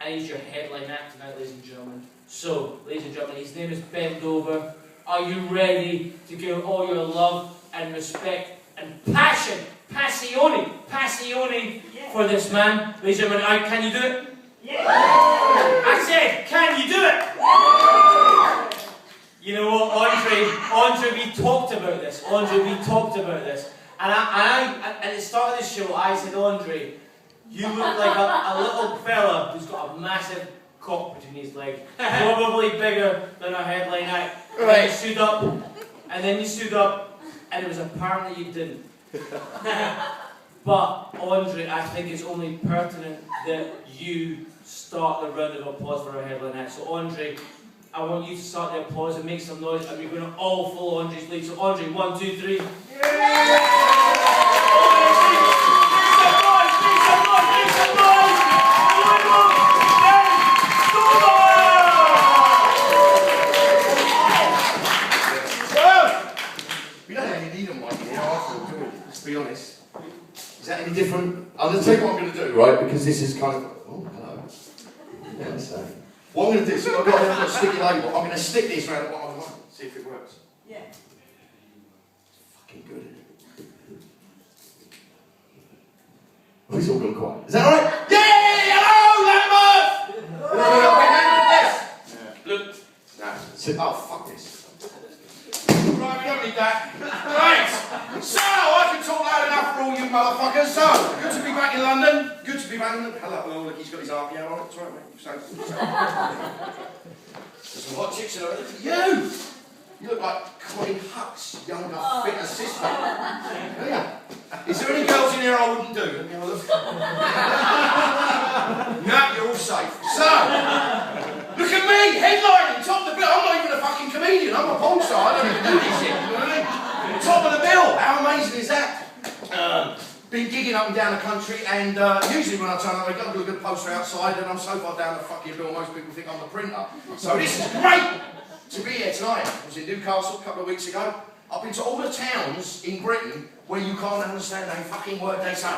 and he's your headline act tonight, ladies and gentlemen. So, ladies and gentlemen, his name is Bend Over. Are you ready to give all your love and respect and passion, passione for this man? Ladies and gentlemen, can you do it? Yeah. I said, can you do it? Yeah. You know what, Andre, we talked about this. And at the start of the show, I said, Andre, you look like a little fella who's got a massive cock between his legs, probably bigger than a headline act. And then you stood up, and it was apparently you didn't. But Andre, I think it's only pertinent that you start the round of applause for our headline act. So Andre, I want you to start the applause and make some noise, and we're going to all follow Andre's lead. So Andre, 1, 2, 3. Be honest. Is that any different? I'm going to tell you what I'm going to do, right? Because this is kind of... Oh, hello. Yeah, so... What I'm going to do, so I've got a sticky label. I'm going to stick this around the bottom of the line. See if it works. Yeah. It's fucking good, isn't it? Oh, it's all gone quiet. Is that alright? Yeah! Hello, Lambert! Look. No. Oh, fuck this. Right, we don't need that. Right, so I can talk loud enough for all you motherfuckers. So, good to be back in London. Good to be back in London. Hello, look, he's got his arm. Yeah, all right, that's right, mate. So. There's some hot chicks in there. Look at you! You look like Colin Huck's younger, fitter sister. Yeah. Is there any girls in here I wouldn't do? Let me have a look. No, you're all safe. So, look at me, headlining, top of the bill. I'm not even a fucking comedian, I'm a porn star. I don't even do this shit, you know what I mean? Top of the bill, how amazing is that? Been gigging up and down the country, and usually when I turn up, I've got a good poster outside, and I'm so far down the fucking bill, most people think I'm the printer. So this is great to be here tonight. I was in Newcastle a couple of weeks ago. I've been to all the towns in Britain where you can't understand a fucking word they say.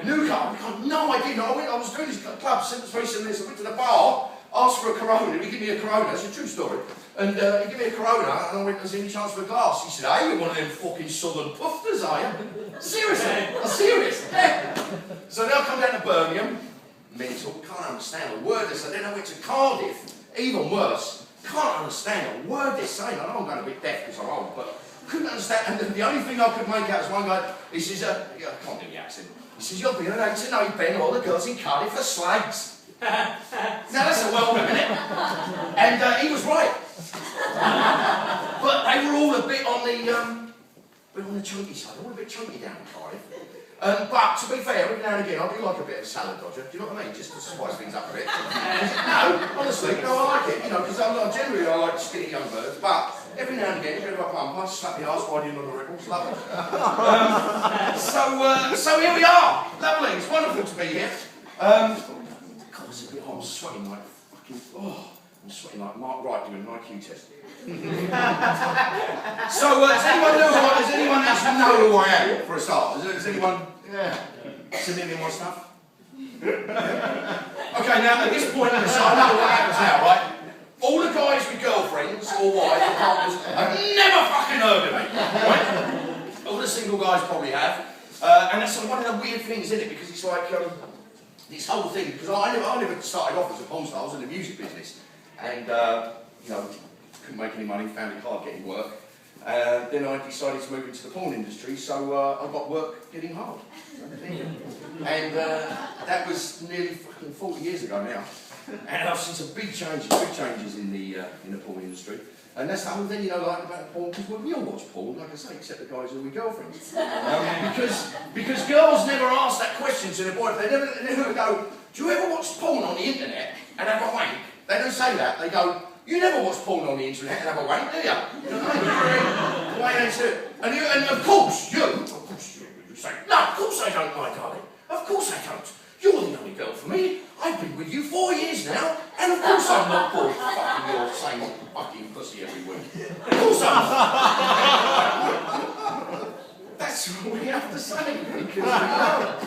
Newcastle, no idea. I was doing this club since recently, so I went to the bar, asked for a Corona, he gave me a Corona, it's a true story. And he gave me a Corona, and I went, "There's any chance for a glass?" He said, "Hey, you're one of them fucking southern pufters, are you?" Seriously, I'm serious. Yeah. So then I come down to Birmingham, mental, can't understand a word they say. Then I went to Cardiff, even worse, can't understand a word they're saying. I know I'm going a bit deaf because I'm old, but couldn't understand. And the only thing I could make out was one guy, he says, I can't do the accent. He says, "You're being an 8 to 8, Ben, all the girls in Cardiff are slags." Now that's a welcome, isn't it? And he was right. But they were all a bit on the chunky side, all a bit chunky down in Cardiff. But to be fair, every now and again I do like a bit of salad dodger, do you know what I mean? Just to spice things up a bit. No, honestly, I like it, because generally I like skinny young birds, but every now and again, you go to a pump, I slap your arse riding on the ripples, lovely. So here we are, lovely, it's wonderful to be here. God, it's a bit hot, I'm sweating like fucking, I'm sweating like Mark Wright doing an IQ test. So, does anyone actually know who I am, for a start? Does anyone, send in my stuff? Okay, now at this point in the show, I know what happens now, right? All the guys with girlfriends or wives or partners have never fucking heard of me, right? All the single guys probably have. And that's one of the weird things, isn't it? Because it's like, this whole thing, because I never started off as a porn star, I was in the music business. And, couldn't make any money, found it hard getting work. Then I decided to move into the porn industry, so I got work getting hard. And that was nearly fucking 40 years ago now. And I've seen some big changes in the porn industry. And that's the whole thing, like about porn, because we all watch porn, like I say, except the guys who are with girlfriends. Because girls never ask that question to their boyfriend. They never go, "Do you ever watch porn on the internet and have a wank?" They don't say that. They go, "You never watch porn on the internet and have a wank, do you?" You know what I mean? The way they say it. And of course you say, "No, of course I don't, my darling. Of course I don't. You're the only girl for me. I've been with you 4 years now, and of course I'm not bored fucking your same fucking pussy every week. Of course I'm not." That's what we have to say, because we know.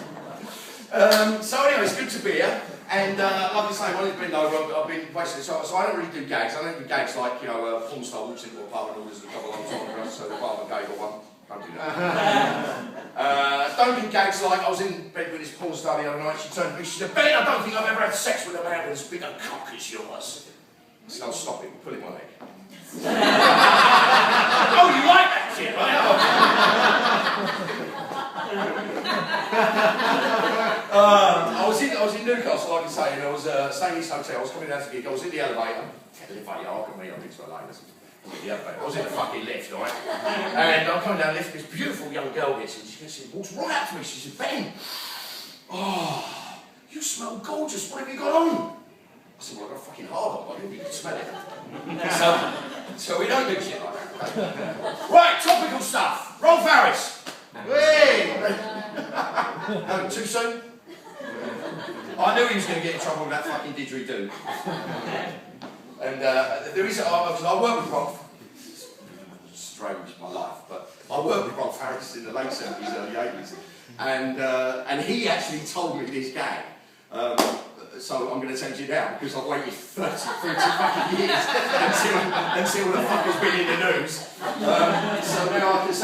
So anyway, it's good to be here. And like I say, when it's been over, I've been basically, so I don't really do gags. I don't do gags like, you know, a porn star walks into a pub and orders a couple of autographs, so the bar gave her one. Don't do that. Don't do gags like I was in bed with this porn star the other night. She turned to me, she said, "Ben, I don't think I've ever had sex with a man with as big a cock as yours." I said, "I'll stop it, pull it my leg." Oh, you like that shit, right? I was in Newcastle, like I say, and I was staying in this hotel. I was coming down to gig. I was in the elevator. I can meet up into a lane. I was in the fucking lift, right? And I'm coming down the lift. This beautiful young girl gets in. She walks right up to me. She said, "Ben, oh, you smell gorgeous. What have you got on?" I said, "Well, I've got a fucking hard on, but you can smell it." So we don't do shit like that. Right, topical stuff. Rolf Harris. Hey! Too soon? I knew he was going to get in trouble with that fucking didgeridoo. And there is, because I work with Rolf. It's strange, my life, but I worked with Rolf Harris in the late 70s, early 80s. And he actually told me this gag. So I'm going to send you down because I've waited 40 fucking years until the fucker's been in the news. So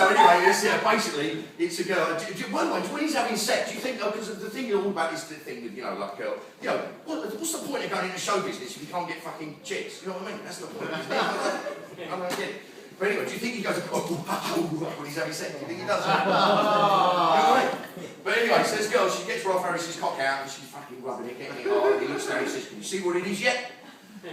anyway, basically, it's a girl. By the way, when he's having sex, do you think, because the thing you're all about is the thing with, you know, like, what's the point of going into show business if you can't get fucking chicks? You know what I mean? That's the point. I don't get it. But anyway, do you think he goes, when he's having sex? Do you think he does that? You know what I mean? But anyway, so this girl, she gets Rolf Harris's cock out and she's fucking rubbing it, getting it hard, and he looks down and he says, "Can you see what it is yet?" Do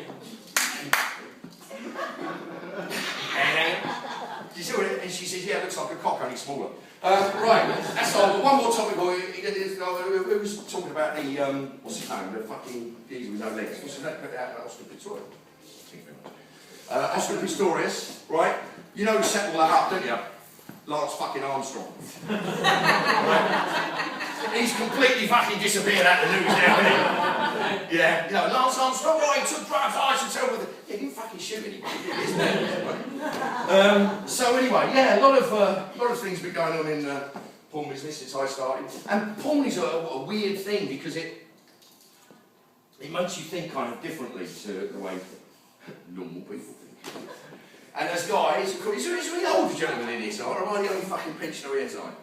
you see what it is? And she says, "Yeah, it looks like a cock, only smaller." Right, that's all. One more topic, boy. Who was talking about the, what's his name? The fucking geezer with no legs. What's his name? Oscar Pistorius. Oscar Pistorius, right? You know who set all that up, don't you? Lance fucking Armstrong. Right? He's completely fucking disappeared out of the news now, isn't he? Yeah, you know, Lance Armstrong, right, he took drugs, I should tell with it. Yeah, he didn't fucking shoot anybody, isn't it? So anyway, yeah, a lot of things been going on in the porn business since I started. And porn is a weird thing because it makes you think kind of differently to the way normal people think. And there's guys, is there any older gentleman in here tonight, or am I the only fucking pensioner here tonight?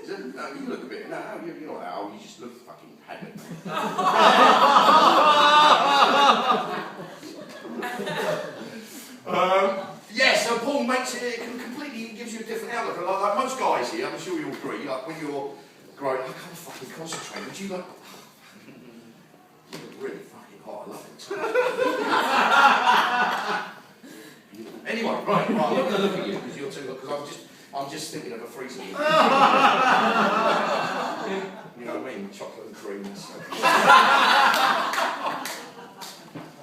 No, you look a bit, no, you're not that old, you just look fucking haggard. Yeah, so porn makes it completely gives you a different outlook. Like most guys here, I'm sure you'll agree, like when you're growing, I can't fucking concentrate, but you like, you look really fucking hot, I love it. Anyway, right, I'm not going to look at you because you're too, because I'm just thinking of a freezer. You know what I mean? Chocolate and cream and stuff.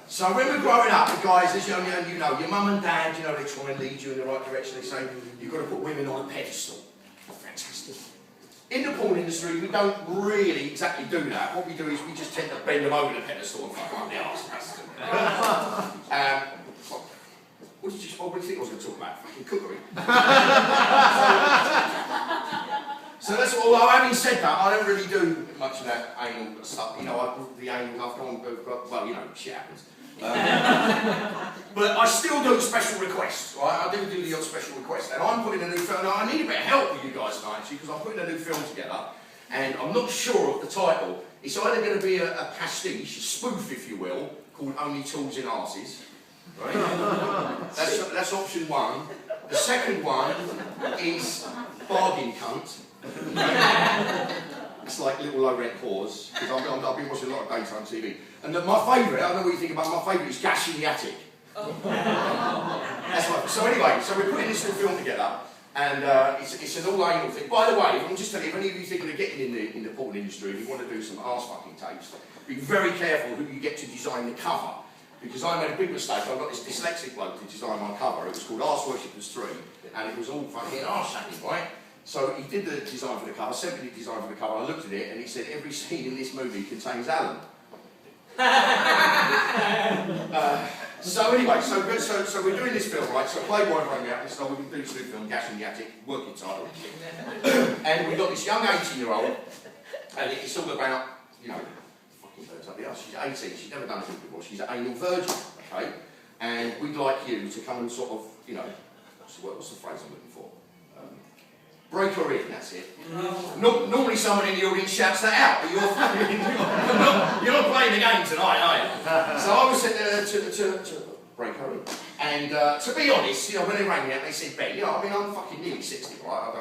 So when we're growing up, the guys, as you know, your mum and dad, you know, they try and lead you in the right direction. They say, you've got to put women on a pedestal. Fantastic. In the porn industry, we don't really exactly do that. What we do is we just tend to bend them over the pedestal and fuck up the arse. What do you think I was going to talk about? Fucking cookery. So that's all. Although having said that, I don't really do much of that anal stuff. You know, I've gone, well, you know, shit happens. But I still do special requests, right? I do the odd special request. And I'm putting a new film, now I need a bit of help with you guys tonight, actually, because I'm putting a new film together, and I'm not sure of the title. It's either going to be a pastiche, a spoof, if you will, called Only Tools in Arses. Right? That's option one. The second one is Bargain Cunt. It's like little low-rent whores, because I've been watching a lot of daytime TV. And my favourite, I don't know what you think about my favourite, is Gash in the Attic. That's right. So anyway, so we're putting this little film together, and it's an all-anal thing. By the way, I'm just telling you, if any of you thinking of getting in the porn industry, if you want to do some arse-fucking tapes, be very careful who you get to design the cover. Because I made a big mistake. I got this dyslexic bloke to design my cover. It was called Arse Worshippers 3, and it was all fucking arse-shaking, right? So he did the design for the cover, sent me the design for the cover, I looked at it, and he said, every scene in this movie contains Alan. So anyway, so we're doing this film, right? So Playboy rang me up and said, we're going to do this new film, Gash in the Attic, working title. And we've got this young 18-year-old, and it's all about, you know, fucking birds up the arse. She's 18, she's never done anything before, she's an anal virgin, okay? And we'd like you to come and sort of, you know, what's the phrase I'm looking for? Break her in, that's it. Normally someone in the audience shouts that out, but you're not playing the game tonight, are you? So I was sent to break her in. And to be honest, you know, when they rang me up, they said, Ben, you know, I mean, I'm fucking nearly 60, right?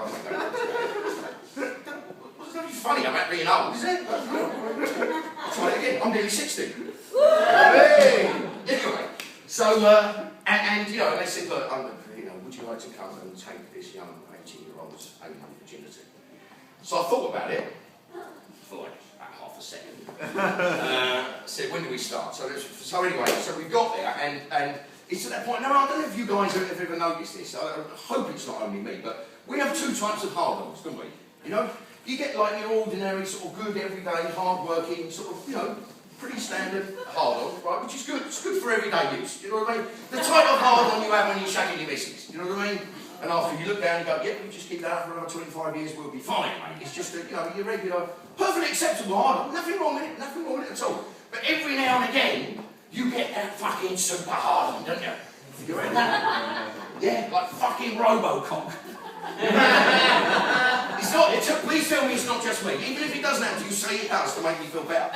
It's not funny about being old, is it? I'll try it again, I'm nearly 60. Hey! Anyway, so, and you know, and they said, look, you know, would you like to come and take this young 18-year-old's anal virginity? So I thought about it for like about half a second. Said, when do we start? So anyway, so we got there, and it's at that point. Now, I don't know if you guys have ever noticed this. I hope it's not only me, but we have two types of hard-ons, don't we? You know, you get like your ordinary, sort of good, everyday, hard-working, sort of, you know, pretty standard hard-on, right? Which is good. It's good for everyday use. Do you know what I mean? The type of hard-on you have when you're shagging your missus. Do you know what I mean? And after you look down and go, yeah, we just keep that up for another 25 years, we'll be fine, mate. It's just a, you know, your regular, perfectly acceptable hard-on. Nothing wrong with it. Nothing wrong with it at all. But every now and again, you get that fucking super hard-on, don't you? You ready? Yeah, like fucking Robocop. It's not, please tell me it's not just me. Even if it doesn't happen to you, say it does to make me feel better.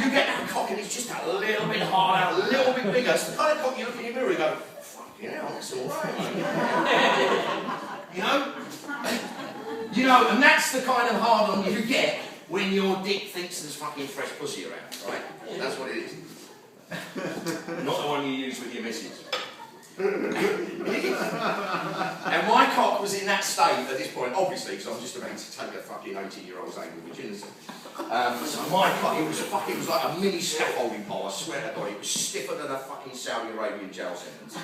You get that cock and it's just a little bit harder, a little bit bigger. It's the kind of cock you look in your mirror and go, fucking hell, that's alright. You know, and that's the kind of hard on you get when your dick thinks there's fucking fresh pussy around, right? That's what it is. Not the one you use with your missus. And my cock was in that state at this point, obviously, because I'm just about to take a fucking 18-year-old's anal virginity. So my cock, it was like a mini scaffolding pole, I swear to God, it was stiffer than a fucking Saudi Arabian jail sentence.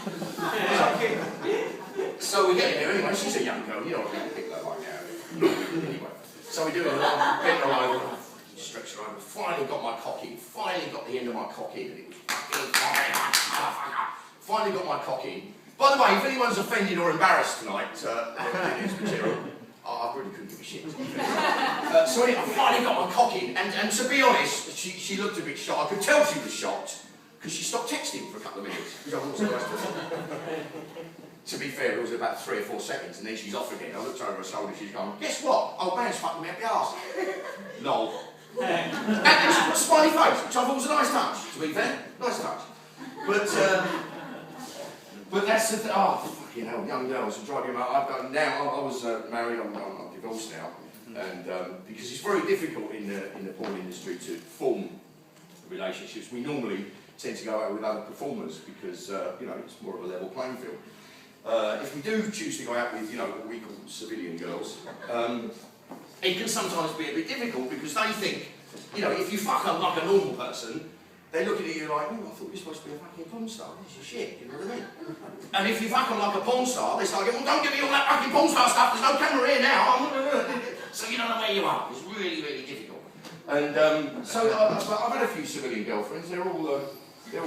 So we get there anyway, she's a young girl, you know what I mean, pick her like that. Anyway, so we do it, bent her over, stretched her over, finally got my cock in, finally got the end of my cock in, and it was fucking fine. Finally got my cock in. By the way, if anyone's offended or embarrassed tonight in this material, I really couldn't give a shit. So anyway, I finally got my cock in, and to be honest, she looked a bit shocked. I could tell she was shocked, because she stopped texting for a couple of minutes, which I thought was nice. To be fair, it was about 3 or 4 seconds, and then she's off again. I looked over her shoulder, she's gone, guess what? Old man's fucking me up the arse. Lol. And she put a smiley face, which I thought was a nice touch, to be fair. Nice touch. But that's the thing. Oh, fucking hell, young girls are driving them out. I was married, I'm divorced now, and because it's very difficult in the porn industry to form relationships. We normally tend to go out with other performers because you know, it's more of a level playing field. If we do choose to go out with, you know, what we call civilian girls, it can sometimes be a bit difficult because they think, you know, if you fuck up like a normal person, they're looking at you like, oh, I thought you were supposed to be a fucking porn star. This is shit, you know what I mean? And if you fuck them like a porn star, they start going, well, don't give me all that fucking porn star stuff, there's no camera here now. So you don't know where you are. It's really, really difficult. And so I've had a few civilian girlfriends. They're all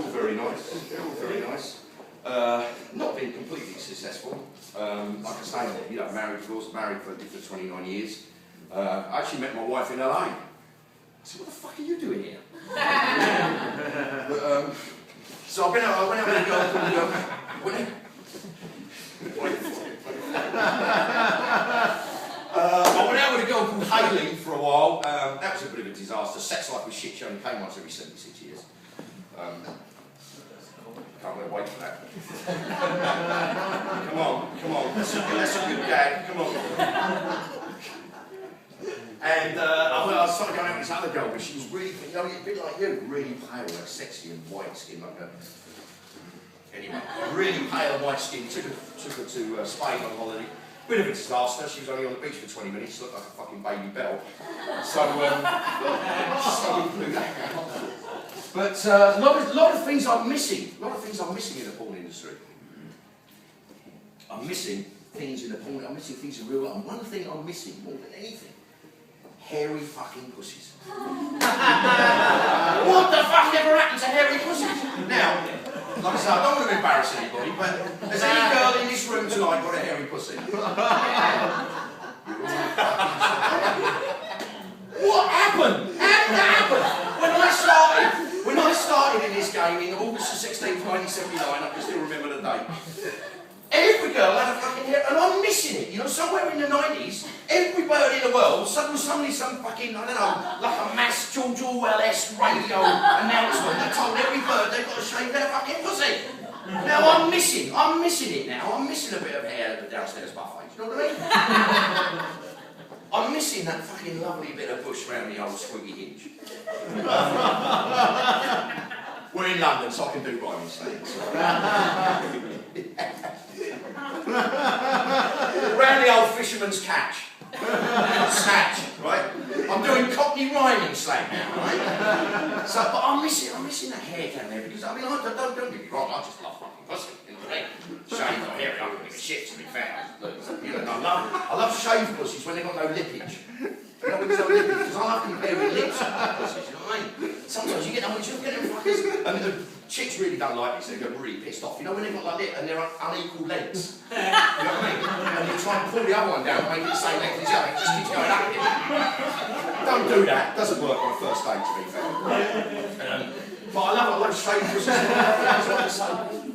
very nice. They're all very nice. Not been completely successful. Like I say, you know, married for 29 years. I actually met my wife in LA. I said, what the fuck are you doing here? So I went out with a girl called I went out with a girl called Hayley for a while. That was a bit of a disaster. Sex life was shit. She only came once every 76 years. Can't wait for that. Come on. That's a good gag. Come on. And I started going out with this other girl, but she was really, you know, a bit like you, really pale, like sexy and white skin, like a... Anyway, really pale white skin. Took her to Spain on holiday. Bit of a disaster. She was only on the beach for 20 minutes. Looked like a fucking baby bell. So we blew that out. But a lot of things I'm missing. A lot of things I'm missing in the porn industry. I'm missing things in the porn. I'm missing things in real life. One thing I'm missing more than anything: hairy fucking pussies. What the fuck ever happened to hairy pussies? Now, like I said, I don't want to embarrass anybody, but has any girl in this room tonight got a hairy pussy? What happened? How did that happen? when I started in this game in August the 16th, 1979, I can still remember the date. Every girl had a fucking hair, and I'm missing it. You know, somewhere in the 90s, every bird in the world, suddenly some fucking, I don't know, like a mass George Orwell-esque radio announcement that told every bird they've got to shave their fucking pussy. Now I'm missing it now. I'm missing a bit of hair at the downstairs buffet. You know what I mean? I'm missing that fucking lovely bit of bush around the old squiggy hinge. We're in London, so I can do rhyming slangs. Round the old fisherman's catch. Snatch, right? I'm doing Cockney rhyming slang now, right? So, but I'm missing that hair down there because, I mean, don't get me wrong, I just love fucking pussy, you know what I mean? Shave or hair, I don't give a shit, to be fair. You know, I love shaved pussies when they've got no lippage. You know, because I love comparing lips and pussies, you know what I mean? Sometimes you get them fuckers, and the chicks really don't like this, they get really pissed off. You know when they've got like this, and they're unequal lengths? You know what I mean? And you try and pull the other one down and make it the same length as the other, it just keeps going up. Don't do that, it doesn't work on a first date, to be fair. But I love shaved pussies,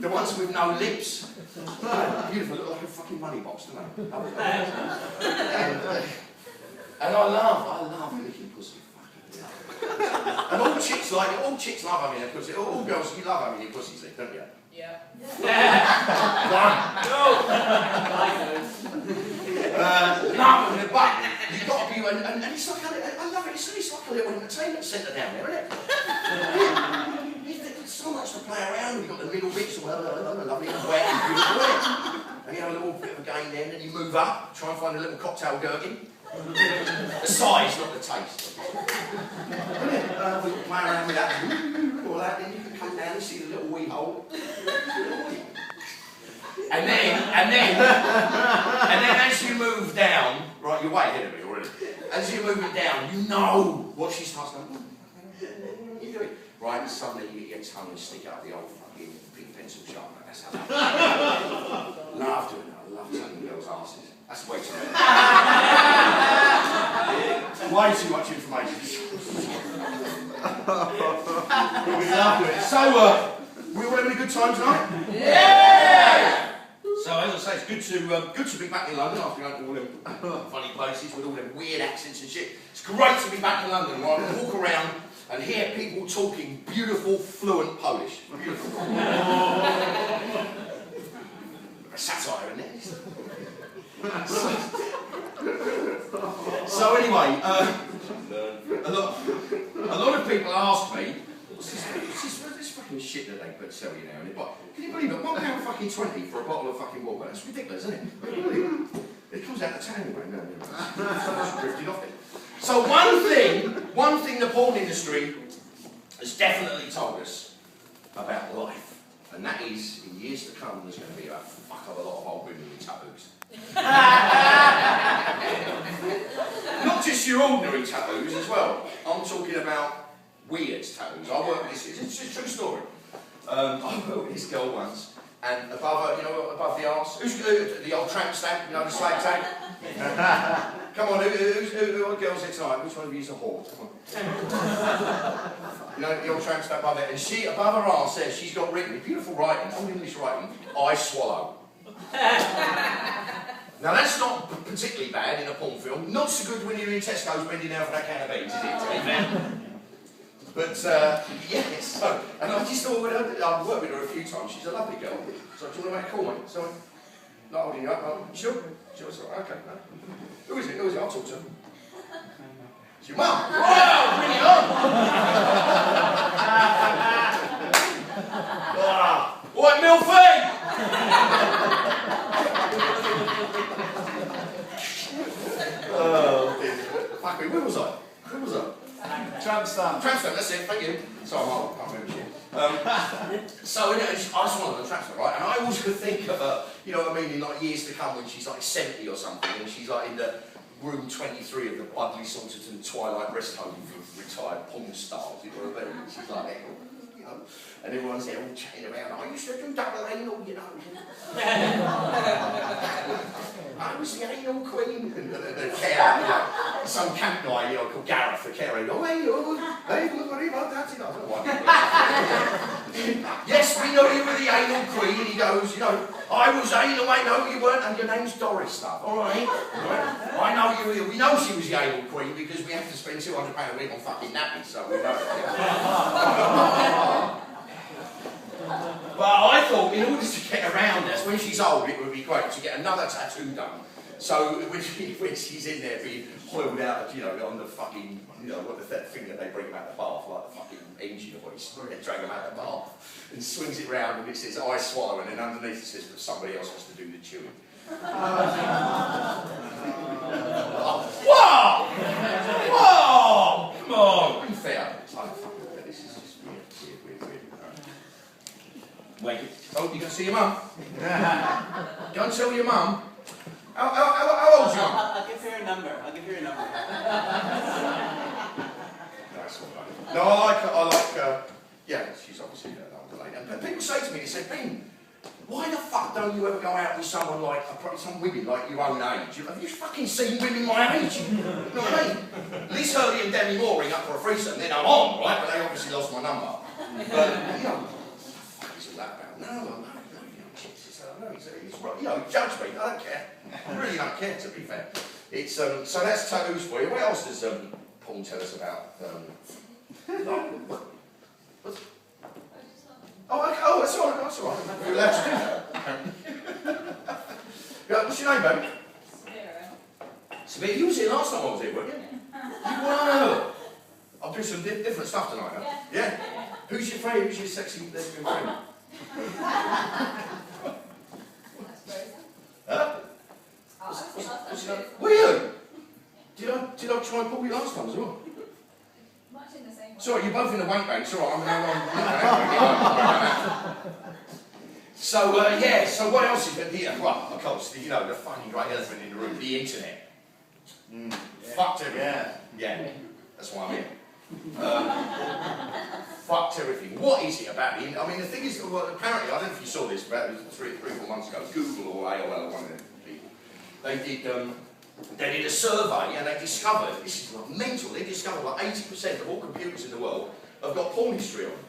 the ones with no lips. Beautiful, look like a fucking money box, don't they? And I love licking pussy. And all chicks love having their pussy. All girls, you love having your pussies, don't you? Yeah. Love having a butt. You've got to be, and it's like, I love it, it's like a little entertainment centre down there, isn't it? There's so much to play around. You've got the middle bits, lovely and wet and beautiful, isn't it? And you have a little bit of a game there, and then you move up, try and find a little cocktail gherkin. The size, not the taste. We can play around with that. All that, then you can come down and see the little wee hole. And then as you move down, right, you're way ahead of me already. As you're moving down, you know what she starts going. You do it. Right, and suddenly you get your tongue and stick out the old fucking big pencil sharpener. That's how I love doing that. I love tugging girls' asses. That's way too much. Way too much information. We love doing it. So, we all having a good time tonight? Yeah! So, as I say, it's good to be back in London after going to all them funny places with all them weird accents and shit. It's great to be back in London, right? And walk around and hear people talking beautiful, fluent Polish. Beautiful. Satire in there. So anyway, a lot of people ask me, what's this fucking shit that they put sell you now? But can you believe it? £1 fucking 20 for a bottle of fucking water. That's ridiculous, isn't it? It comes out the town anyway. No, it's drifted off it. So one thing the porn industry has definitely told us about life, and that is, in years to come, there's going to be a fuck of a lot of old women with tattoos. Not just your ordinary tattoos as well. I'm talking about weird tattoos. I work with this, it's a true story. I worked with this girl once, and above her, you know, above the arse, who's the old tramp stamp, you know, the slag tag? Come on, who are the girls here tonight? Which one of you is a whore? Come on. You know, the old tramp stamp above it, and she, above her arse, says she's got written, beautiful writing, old English writing, I swallow. Now that's not particularly bad in a porn film, not so good when you're in Tesco's bending down for that can of beans, is it? But, yes, so, and I just thought, I've worked with her a few times, she's a lovely girl, so do you want to make a call, mate? So, not holding you up, sure? Sure, so, okay, no. Who is it? I'll talk to her. It's your mum! Wow, bring it on! What, Milfie? Fuck me, where was I? Tramp stamp, that's it, thank you. Sorry, I can't remember shit. So, I just wanted the tramp stamp, right? And I always could think of her, you know what I mean, in like years to come when she's like 70 or something, and she's like in the room 23 of the Budley Saunterton Twilight Rest Home for retired porn stars, you know what I mean? And she's like, you know, and everyone's there all chatting around, I used to do double anal, you know. I was the anal queen. And the carer, you know, some camp guy, you know, called Gareth, the carer, oh, hey, what about that? I don't know what. Yes, we know you were the anal queen. He goes, you know, I was anal, I know you weren't, and your name's Doris, stuff. All right. I know you. We know she was the anal queen because we have to spend £200 a week on fucking nappies, so we know. But I thought, in order to get around this, when she's old, it would be great to get another tattoo done. So when she's in there being oiled out, you know, on the fucking, you know, what that thing that they bring them out the bath, like the fucking engine of hoist, they drag them out the bath, and swings it round, and it says, I swallow, and then underneath it says, but somebody else has to do the chewing. Whoa! Whoa! Come on! Be fair. This is just weird. Wait. Oh, you can see your mum? Go and tell your mum. How old's your mum? I'll give her a number. That's all right. No, I like, yeah, she's obviously an older lady. And people say to me, they say, Ben, why the fuck don't you ever go out with someone like, some women like your own age? Have you fucking seen women my age? You know what I mean? Liz Hurley and Demi Moore ring up for a threesome, then I'm on, right? But they obviously lost my number. But, you know, what the fuck is all that about? No, you know, Jesus, no, it's you know, judge me, I don't care. I really don't care, to be fair. It's, so that's tattoos for you. What else does Paul tell us about? Oh, okay. Oh, that's all right. That's all right. You're allowed to do that. Yeah, what's your name, baby? Samira. You was here last time I was here, weren't you? Wow. I'll do some different stuff tonight, huh? Yeah. Who's your friend? Who's your sexy lesbian friend? Huh? Were you? Did I try and pull you last time as well? Sorry, you're both in the wank bank. It's all right. So, yeah, so what else is there here? Well, of course, you know, the fucking great elephant in the room, the internet. Yeah. Fucked everything. Yeah. That's why I'm here. Fucked everything. What is it about the internet? I mean, the thing is, well, apparently, I don't know if you saw this, but it was 3 or 4 months ago, Google or AOL or one of them people, they did a survey and they discovered, this is not mental, they discovered like 80% of all computers in the world have got porn history on them,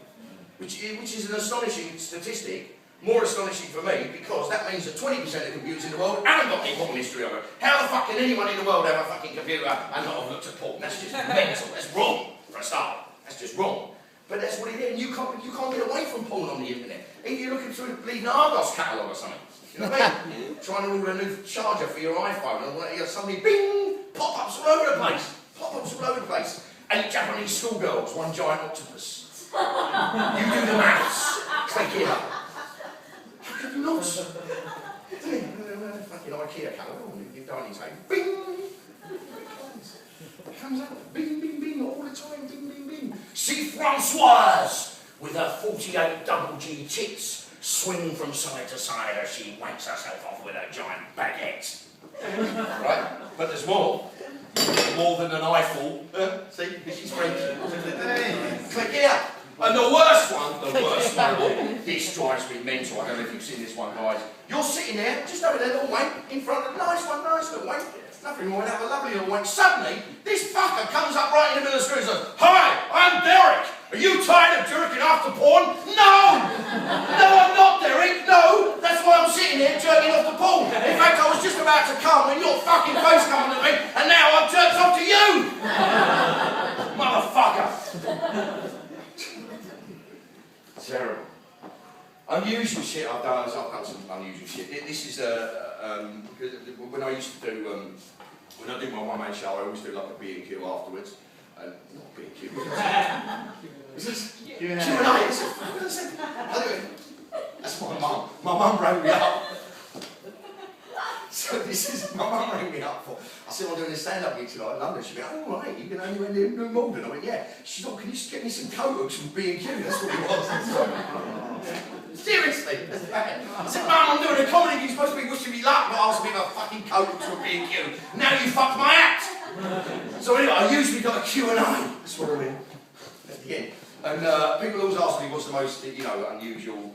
which is an astonishing statistic, more astonishing for me, because that means that 20% of computers in the world haven't got any porn history on them. How the fuck can anyone in the world have a fucking computer and not have looked at porn? That's just mental, that's wrong, for a start, that's just wrong. But that's what it is, and you can't get away from porn on the internet. Either you're looking through the bleeding Argos catalogue or something. You know what I mean? Trying to order a new charger for your iPhone, and suddenly, bing! Pop-ups all over the place. Pop-ups all over the place. 8 Japanese schoolgirls, 1 giant octopus. You do the maths. Click it up. How could you not? Fucking IKEA catalogue. Your dining table. Bing! It comes up. Bing, bing, bing, all the time. Bing, bing, bing. See Françoise with her 48 double G tits. Swing from side to side as she wanks herself off with her giant baguette. Right? But there's more. More than an eyeful. See? Because she's French. Click here. And the worst one of all, this drives me mental. I don't know if you've seen this one, guys. You're sitting there, just over there, little wank, in front of a nice little wank. Nothing wrong with that, a lovely little wank. Suddenly, this fucker comes up right in the middle of the screen and says, "Hi, I'm Derek. Are you tired of jerking off to porn?" No! No, I'm not, Derek. No! That's why I'm sitting here jerking off to porn. In fact, I was just about to come when your fucking face coming to me, and now I've jerked off to you! Motherfucker! Terrible. Unusual shit I've done some unusual shit. This is when I used to do when I do my one-man show, I always do like a B&Q afterwards. Not B&Q. Is this Q&A? That's my mum. My mum rang me up. So this is my mum rang me up for. I said, I'm doing a stand-up gig tonight in London. She went, "Oh right, you can only went to New Malden." I went, "Yeah." She said, "Oh, can you just get me some coat hooks from B&Q?" That's what it was. Seriously, that's bad. I said, "Mum, I'm doing a comedy gig. You're supposed to be wishing me luck, but I was with a fucking coat hooks from B&Q. Now you fucked my act." So anyway, I usually got a Q&A. That's what I mean. At the end. And people always ask me what's the most, unusual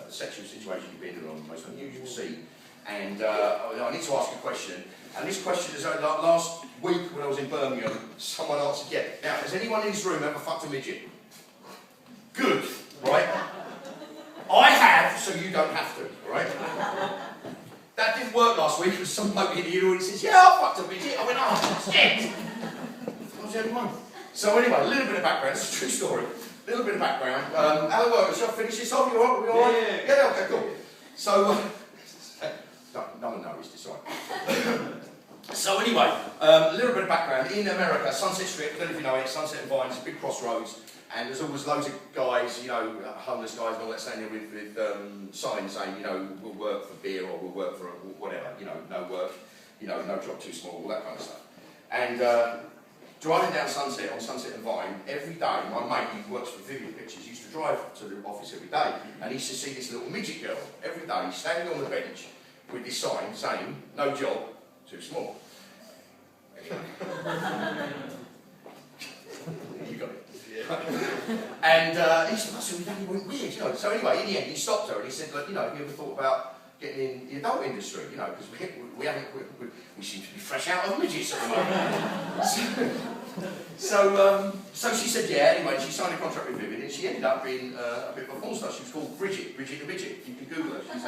sexual situation you've been in, or the most unusual scene. And I need to ask a question. And this question is last week when I was in Birmingham, someone answered, yeah. Now, has anyone in this room ever fucked a midget? Good, right? I have, so you don't have to, right? That didn't work last week because some bloke in the audience says, yeah, I fucked a midget. I went, oh, shit. I was the only one. So anyway, a little bit of background. It's a true story. A little bit of background. How it works? Shall I finish this off? You all right? We all right? Yeah, okay, cool. So, no one knows this, right? So anyway, a little bit of background. In America, Sunset Strip, I don't know if you know it, Sunset and Vine, it's a big crossroads. And there's always loads of guys, you know, homeless guys and all that, standing with signs saying, you know, we'll work for beer or we'll work for whatever, you know, no work, you know, no job too small, all that kind of stuff. And driving down Sunset, on Sunset and Vine, every day, my mate, who works for Vivian Pictures, used to drive to the office every day, and he used to see this little midget girl every day, standing on the bench with this sign saying, no job, too small. You got it. And he said, oh, so we don't went weird, you know. So anyway, in the end, he stopped her and he said, look, you know, have you ever thought about getting in the adult industry, you know, because we seem to be fresh out of midgets at the moment. So she said, yeah, anyway, she signed a contract with Vivian and she ended up being a bit of a porn star. She was called Bridget the Midget. You can Google her, she's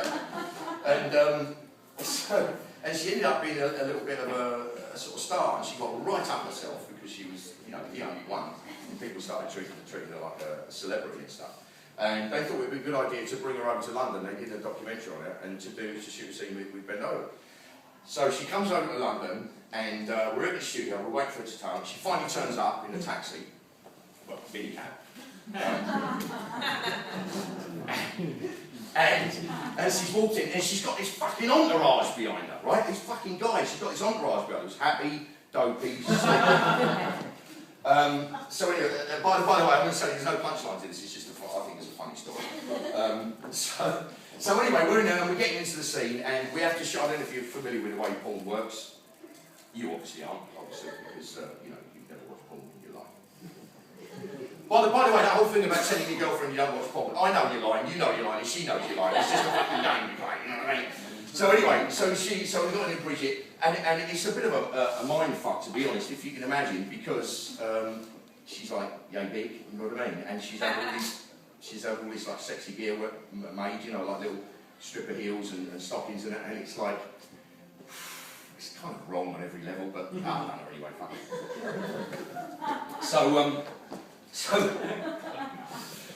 and she ended up being a little bit of a sort of star, and she got right up herself because she was, you know, the only one. And people started treating her like a celebrity and stuff. And they thought it would be a good idea to bring her over to London. They did a documentary on her and to shoot a scene with Ben Over. So she comes over to London, and we're at the studio. We're waiting for her to turn up. She finally turns up in a taxi, well, minicab. And she's walked in, and she's got this fucking entourage behind her, right? This fucking guy, she's got this entourage behind her who's happy, dopey, so anyway, by the way, I'm going to say there's no punchlines in this, it's just I think it's a funny story. So anyway, we're in there and we're getting into the scene, and we have to show, I don't know if you're familiar with the way porn works. You obviously aren't, obviously, because, you know, you've never watched porn in your life. By the way, that whole thing about telling your girlfriend you don't watch porn, I know you're lying, you know you're lying, and she knows you're lying. It's just a fucking game you play, you know what I mean? So anyway, so we got in Bridget, and it's a bit of a mind fuck, to be honest, if you can imagine, because she's like, yay big, you know what I mean? And she's had all this like sexy gear made, you know, like little stripper heels and stockings and that, and it's like, it's kind of wrong on every level, but I don't know, anyway, fuck it.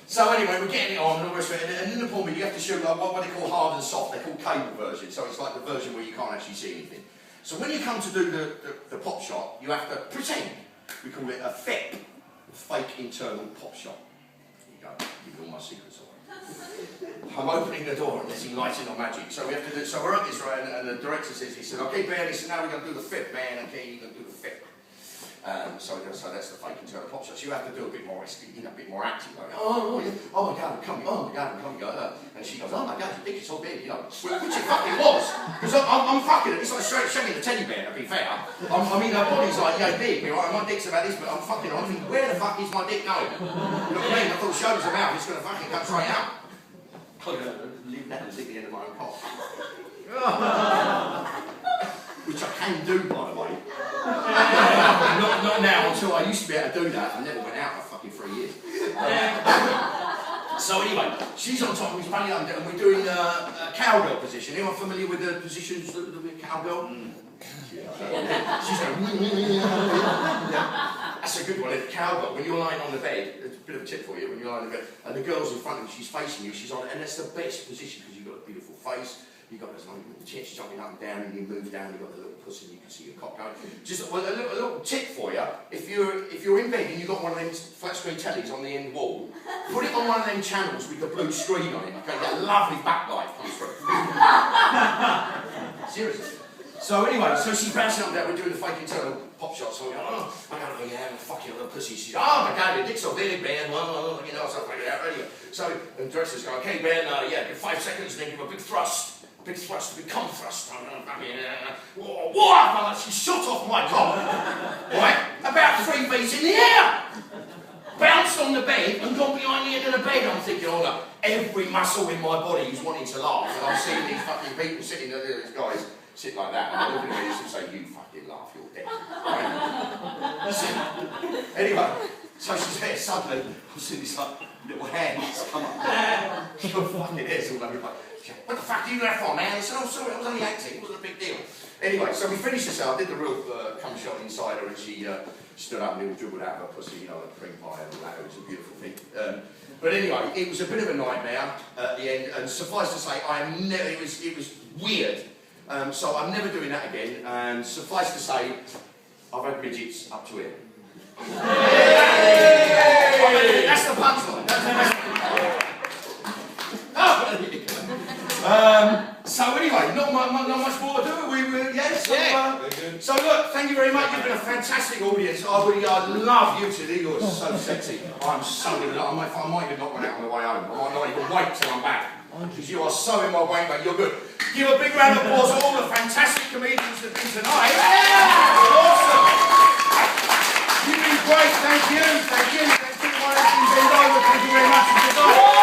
So anyway, we're getting it on, and all the rest of it, and in the porn, you have to shoot like what they call hard and soft. They're called cable versions, so it's like the version where you can't actually see anything. So when you come to do the pop shot, you have to pretend. We call it a FIP, fake internal pop shot. Here you go, give me all my secrets away. I'm opening the door and there's lighting on magic. So we have to do. So we're at this right, and the director says, he said, okay, Ben, he said, now we're going to do the FIP, man. Okay, you're going to do the FIP. So that's the fake internal pop shots. You have to do a bit more, you know, a bit more acting. Like, oh my God, I'm coming, oh my God, I'm coming. And she goes, oh my God, your dick is so big, you know, which it fucking was. Because I'm fucking it. It's like showing the teddy bear, to be fair. I mean, her body's like, yeah, big, right? My dick's about this, but I'm fucking, I'm thinking, where the fuck is my dick going? You know what I mean? I thought, show us a mouth, it's going to fucking come straight out. I'm going to leave that and lick the end of my own cock. Which I can do, by the way. Not now, until I used to be able to do that. I never went out for fucking 3 years. So anyway, she's on top of me, running under, and we're doing a cowgirl position. Anyone familiar with the positions that with cowgirl? She's going, that's a good one, the cowgirl. When you're lying on the bed, it's a bit of a tip for you, when you're lying on the bed, and the girl's in front of you, she's facing you, she's on, and that's the best position because you've got a beautiful face. You've got this, the chest jumping up and down, and you move down, you've got the little pussy, and you can see your cock going. Just a little tip for you, if you're in bed and you've got one of them flat screen tellies on the end wall, put it on one of them channels with the blue screen on it, okay, that lovely backlight comes through. Seriously. So anyway, so she's bouncing up there, we're doing the fake internal pop shots, so we go, oh my God, yeah, fucking little pussy. She's, oh my God, your dick's so big, Ben, you know, something like that. Anyway, so the director's going, okay, Ben, yeah, give 5 seconds, and then give a big thrust. Big thrust, big come thrust. Whoa, she shot off my cock. Right? About 3 feet in the air. Bounced bounced on the bed and got behind the end of the bed. I'm thinking, oh no, every muscle in my body is wanting to laugh. And I'm seeing these fucking people sitting there, these guys sit like that. And I'm looking at me and say, you fucking laugh, you're dead. Right? So, anyway, so she's there, suddenly, I'm seeing this like little hands come up there. Your fucking head's all over the place. What the fuck are you there for, man? I said, oh, sorry, I was only acting, it wasn't a big deal. Anyway, so we finished this out, I did the real cum shot inside her, and she stood up and dribbled out of her pussy, you know, like cream pie and all that. It was a beautiful thing. But anyway, it was a bit of a nightmare at the end, and suffice to say, it was weird. So I'm never doing that again, and suffice to say, I've had midgets up to here. That's the punchline. So anyway, not much more to do. So look, thank you very much. You've been a fantastic audience. I love you today. You're so sexy. I'm so good. I might even knock one out on the way home. I might not even wait till I'm back. Because you are so in my way, mate. You're good. Give a big round of applause to all the fantastic comedians that have been tonight. Awesome. You've been great. Thank you. Thank you. Thank you. Thank you very much.